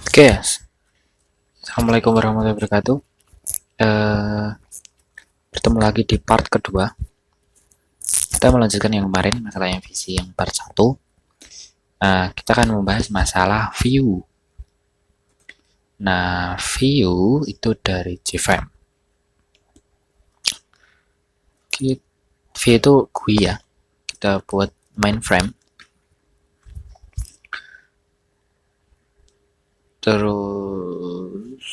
Oke, Assalamualaikum warahmatullahi wabarakatuh. Eh, Bertemu lagi di part kedua. Kita melanjutkan yang kemarin, masalah yang visi yang part satu. Kita akan membahas masalah view. Nah, view itu dari JFrame. View itu GUI ya. Kita buat mainframe. Terus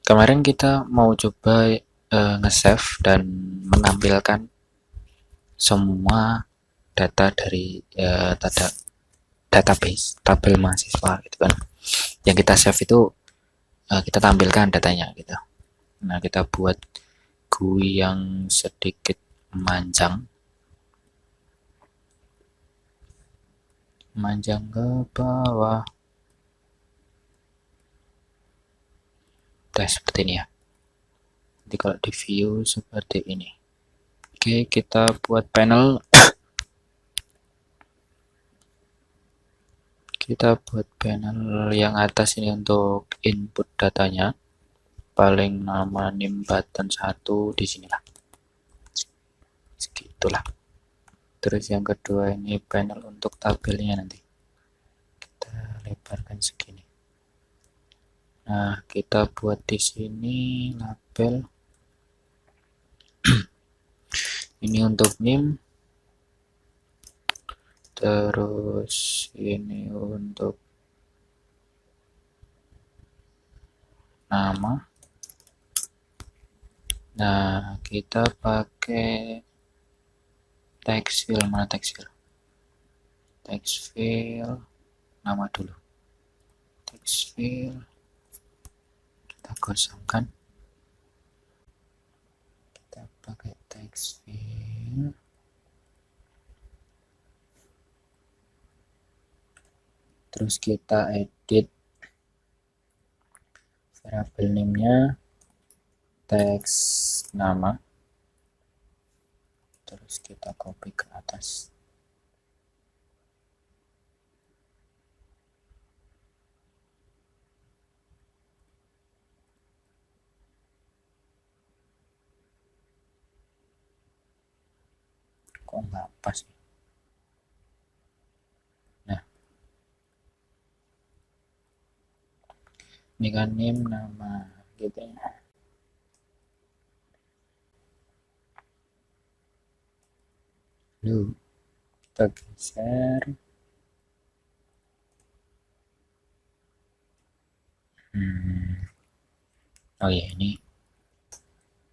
kemarin kita mau coba nge-save dan menampilkan semua data dari database tabel mahasiswa gitu kan. Yang kita save itu kita tampilkan datanya gitu. Nah, kita buat GUI yang sedikit memanjang ke bawah. Seperti ini ya. Jadi kalau di view seperti ini. Oke, kita buat panel. Kita buat panel yang atas ini untuk input datanya. Paling nama nim button 1 di sinilah. Segitulah. Terus yang kedua ini panel untuk tabelnya nanti. Kita lebarkan segini. Nah, kita buat di sini label. Ini untuk nim. Terus ini untuk nama. Nah, kita pakai text field. Mana text field? Text field nama dulu. Text field kita kosongkan. Kita pakai text field. Terus kita edit variable name-nya teks nama. Terus kita copy ke atas. Kok nggak pas? Nah, ini kan name nama gitu ya. Lalu kita geser. Oh ya, ini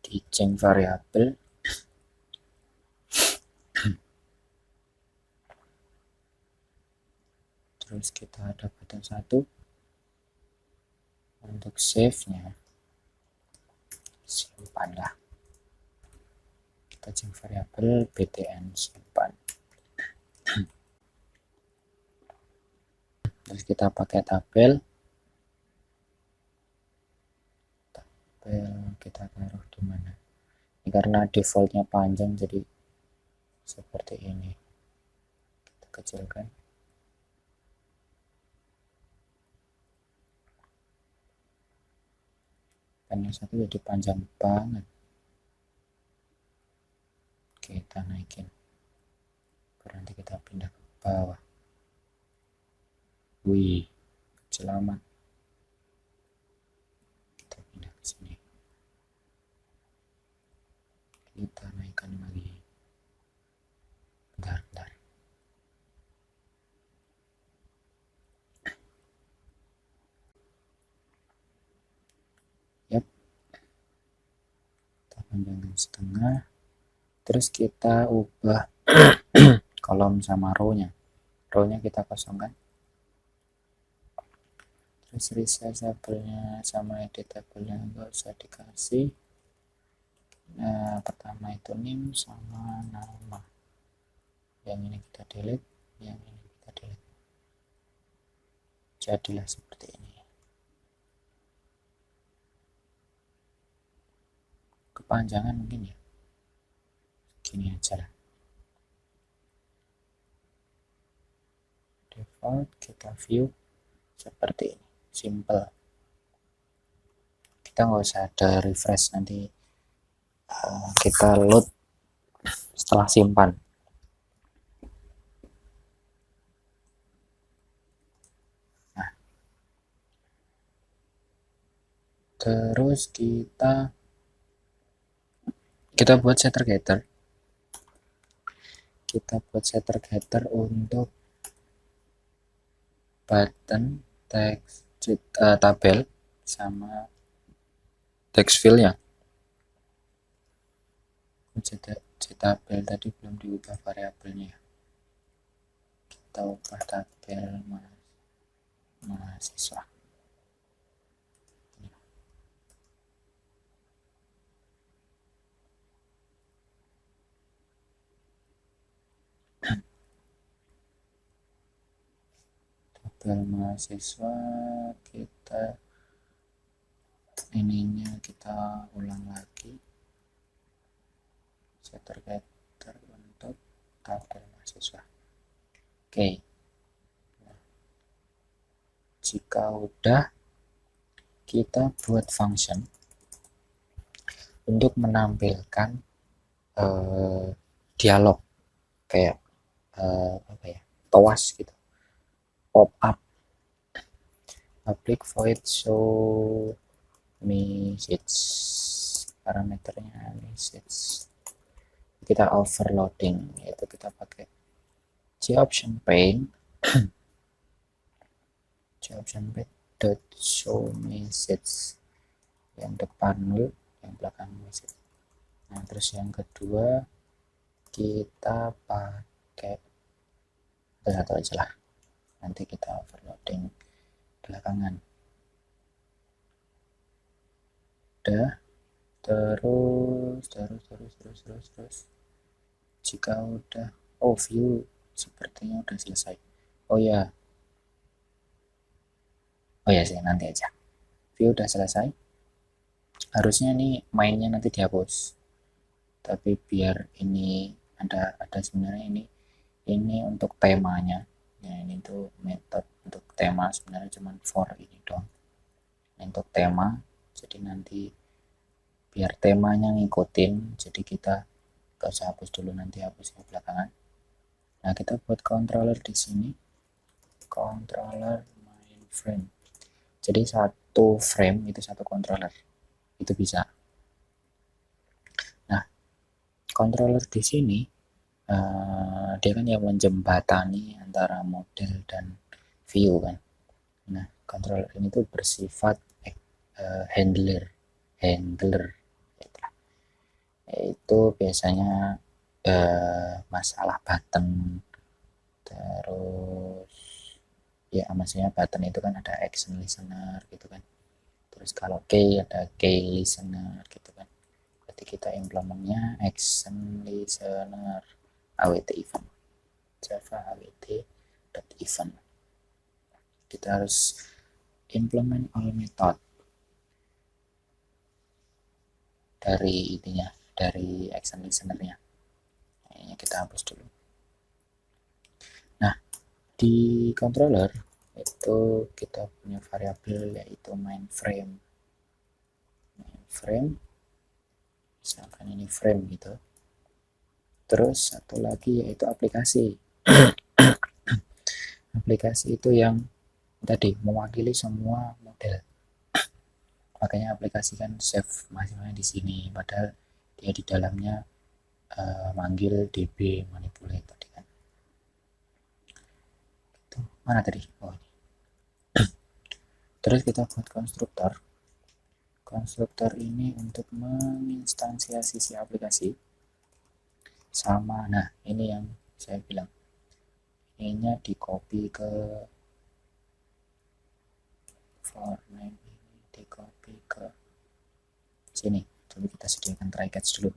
di change variable. Terus kita ada button 1 untuk save-nya. Simpanlah. Kita change variable btn simpan. Terus kita pakai tabel. Kita taruh di mana? Ini karena defaultnya panjang jadi seperti ini. Kita kecilkan. Panel 1 jadi panjang banget. Kita naikin. Nanti kita pindah ke bawah. Wih, kecil amat. Kita pindah ke sini. Kita naikkan lagi. Bentar. Yap. Kita panjangkan setengah. Terus kita ubah kolom sama row-nya. Row-nya kita kosongkan. Terus resize tabelnya sama edit tabelnya nggak usah dikasih. Nah, pertama itu nim sama nama. Yang ini kita delete, yang ini kita delete. Jadilah seperti ini. Kepanjangan mungkin ya. Gini aja lah. default, kita view seperti ini, simple. Kita nggak usah ada refresh, nanti kita load setelah simpan. Nah, terus kita buat setter getter. Kita buat setter getter untuk button, text, tabel, sama text field-nya. Tabel tadi belum diubah variabelnya. Kita ubah tabel mahasiswa. Tabel mahasiswa kita ulang lagi. Setter getter untuk tabel mahasiswa. Oke. Jika udah, kita buat function untuk menampilkan dialog kayak toas gitu, pop up, public void show message, parameternya message. Kita overloading, yaitu kita pakai option pane option pane dot show message, yang depan null, yang belakang message. Nah, terus yang kedua kita pakai satu aja lah, nanti kita overloading belakangan. Udah, terus jika udah, view sepertinya udah selesai. Oh ya sih, nanti aja. View udah selesai, harusnya nih mainnya nanti dihapus, tapi biar ini ada sebenarnya ini untuk temanya ya. Ini tuh metode untuk tema, sebenarnya cuman for ini doang, untuk tema. Jadi nanti biar temanya ngikutin, jadi kita gak usah hapus dulu, nanti hapusnya belakangan. Nah, kita buat controller di sini, controller main frame. Jadi satu frame itu satu controller, itu bisa. Nah, controller di sini dia kan yang menjembatani antara model dan view kan. Nah, controller ini tuh bersifat handler, itu biasanya masalah button, terus ya maksudnya button itu kan ada action listener gitu kan, terus kalau key ada key listener gitu kan. Berarti kita implementnya action listener awt event, java awt.event. Kita harus implement all method dari intinya, dari action listenernya. Ini kita hapus dulu. Nah, di controller itu kita punya variabel yaitu main frame, misalkan ini frame gitu. Terus satu lagi yaitu aplikasi. Aplikasi itu yang tadi mewakili semua model, makanya aplikasi kan save masing-masing di sini, padahal dia di dalamnya manggil db manipulate tadi kan. Itu mana tadi? Oh, ini. Terus kita buat konstruktor ini untuk menginstansiasi si aplikasi sama. Nah, ini yang saya bilang, ininya di copy ke for name, ini di copy ke sini. Coba kita sediakan try catch dulu,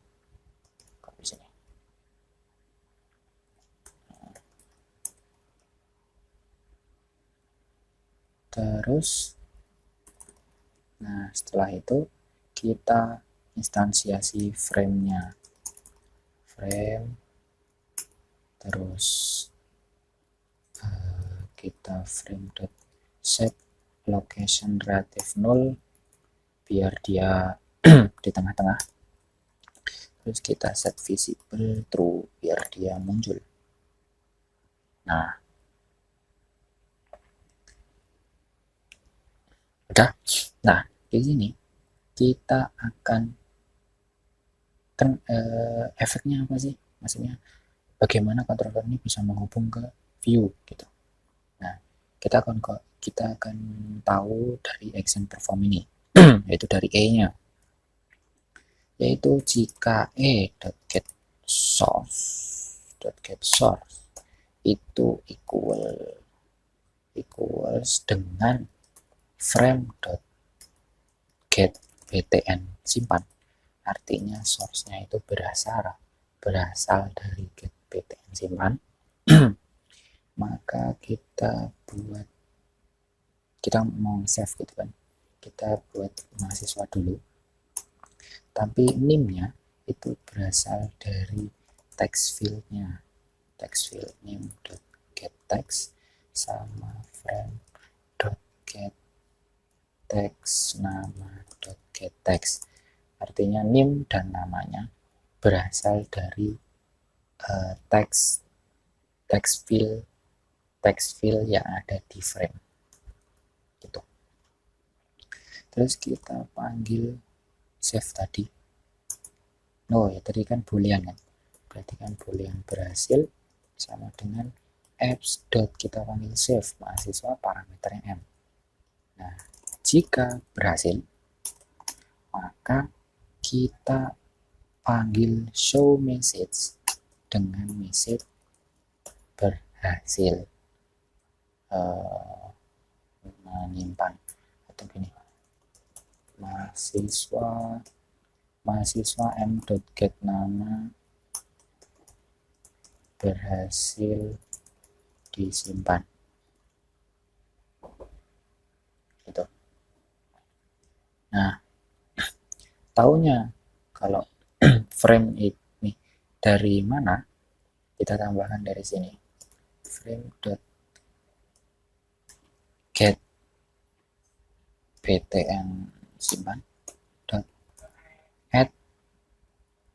copy sini. Terus nah, setelah itu kita instansiasi frame-nya, frame, terus kita frame.set location relative null biar dia di tengah-tengah. Terus kita set visible true biar dia muncul. Nah, udah. Nah, di sini kita akan efeknya apa sih? Maksudnya bagaimana controller ini bisa menghubung ke view gitu. Nah, kita akan tahu dari action perform ini, yaitu dari E-nya, yaitu jika e.get source itu equals dengan frame.get btn simpan, artinya source-nya itu berasal dari get btn simpan. Maka kita mau save gitu kan, kita buat mahasiswa dulu, tapi nim-nya itu berasal dari text field-nya, text field nim.get text sama frame.get text nama.get text, artinya nim dan namanya berasal dari text field yang ada di frame gitu. Terus kita panggil save tadi. Ya tadi kan boolean kan, berarti kan boolean berhasil sama dengan apps dot kita panggil save mahasiswa parameternya m. Nah, jika berhasil maka kita panggil show message dengan message berhasil menyimpan, atau gini, mahasiswa m.get nama berhasil disimpan gitu. Nah, taunya kalau frame ini dari mana, kita tambahkan dari sini frame.get btn simpan dot add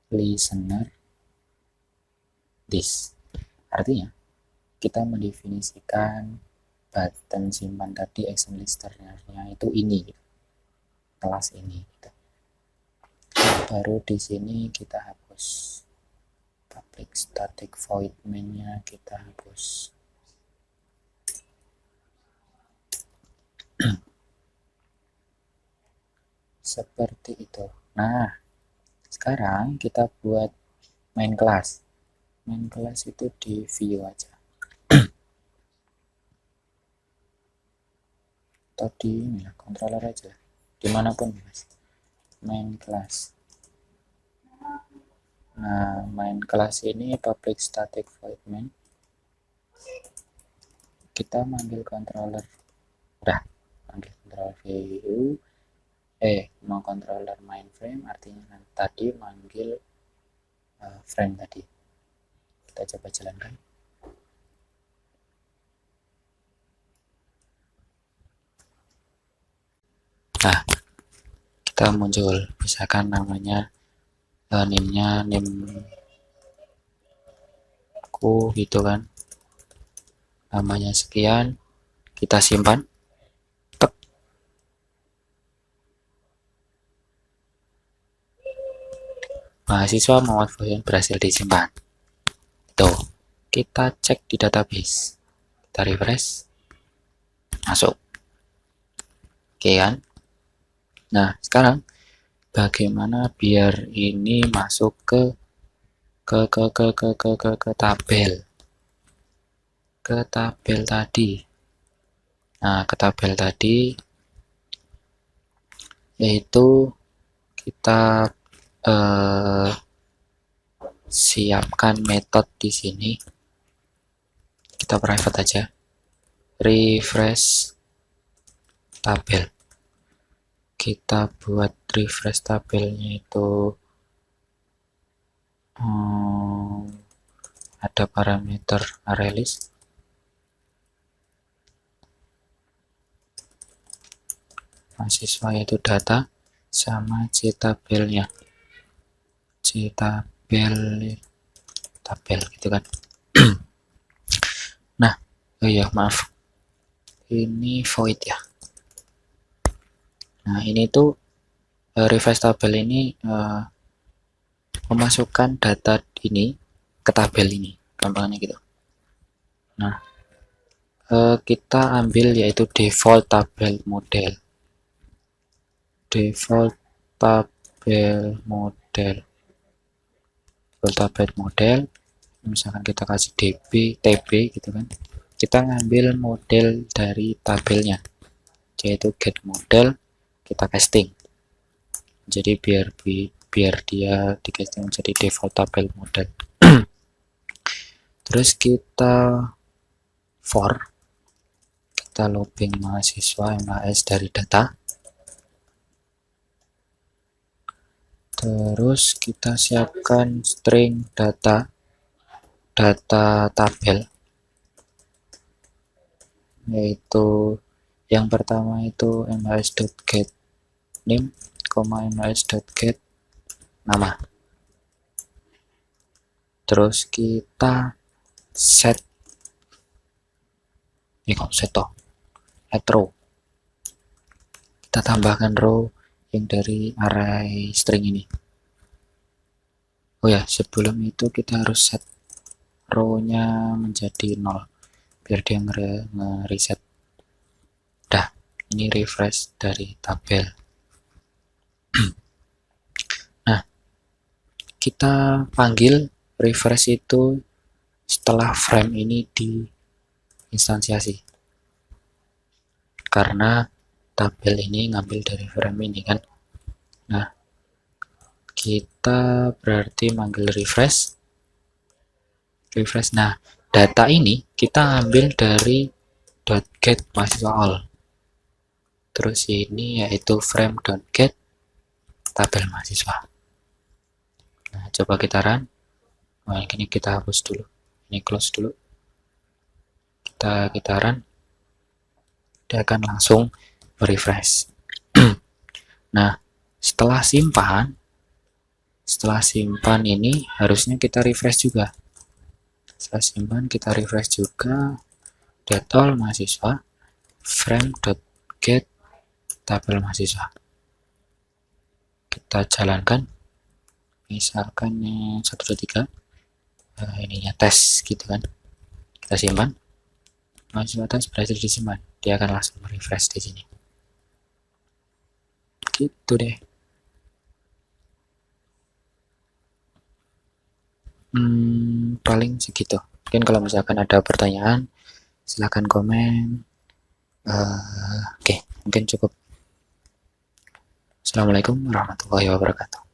listener this, artinya kita mendefinisikan button simpan tadi action listener-nya itu ini, kelas ini gitu. Baru di sini kita hapus public static void main-nya, kita hapus. Seperti itu. Nah, sekarang kita buat main class. Main class itu di view aja. Atau di ini lah, controller aja. Dimanapun mas. Main class. Nah, main class ini public static void main. Kita manggil controller. Udah, manggil controller view. Mau controller main frame, artinya tadi manggil frame tadi. Kita coba jalankan. Nah, kita muncul, misalkan namanya nim-nya nimku gitu kan, namanya sekian, kita simpan. Mahasiswa Muhammad Fuyan berhasil disimpan. Tuh, kita cek di database, kita refresh, masuk. Oke kan? Nah, sekarang bagaimana biar ini masuk ke tabel, ke tabel tadi. Nah, ke tabel tadi yaitu kita siapkan metode di sini, kita private aja, refresh tabel. Kita buat refresh tabelnya itu ada parameter ArrayList, mahasiswa yaitu data sama ctabelnya, tabel gitu kan. Nah, oh ya maaf, ini void ya. Nah ini tuh refresh tabel ini memasukkan data ini ke tabel ini, gampangnya gitu. Nah kita ambil yaitu default tabel model, misalkan kita kasih TB gitu kan, kita ngambil model dari tabelnya yaitu get model, kita casting, jadi biar dia di casting menjadi default tabel model. Terus kita for, kita looping mahasiswa MAS dari data, terus kita siapkan string data tabel, yaitu yang pertama itu mas.get name, mas.get nama. Terus kita set, add row, kita tambahkan row yang dari array string ini. Oh ya, sebelum itu kita harus set row-nya menjadi 0 biar dia nge-reset. Dah, ini refresh dari tabel. Nah, kita panggil refresh itu setelah frame ini diinstansiasi, karena tabel ini ngambil dari frame ini kan. Nah, kita berarti manggil refresh. Nah, data ini kita ambil dari .get mahasiswa all. Terus ini yaitu frame.get tabel mahasiswa. Nah, coba kita run. Nah, ini kita hapus dulu. Ini close dulu. Kita run. Dia akan langsung refresh. Nah, setelah simpan ini harusnya kita refresh juga. Setelah simpan kita refresh juga, detol mahasiswa frame.get tabel mahasiswa. Kita jalankan, misalkan 1, 2, 3, ininya tes gitu kan. Kita simpan, mahasiswa tes berhasil disimpan, dia akan langsung refresh di sini. Gitu deh. Paling segitu. Mungkin kalau misalkan ada pertanyaan silahkan komen. Oke, mungkin cukup. Assalamualaikum warahmatullahi wabarakatuh.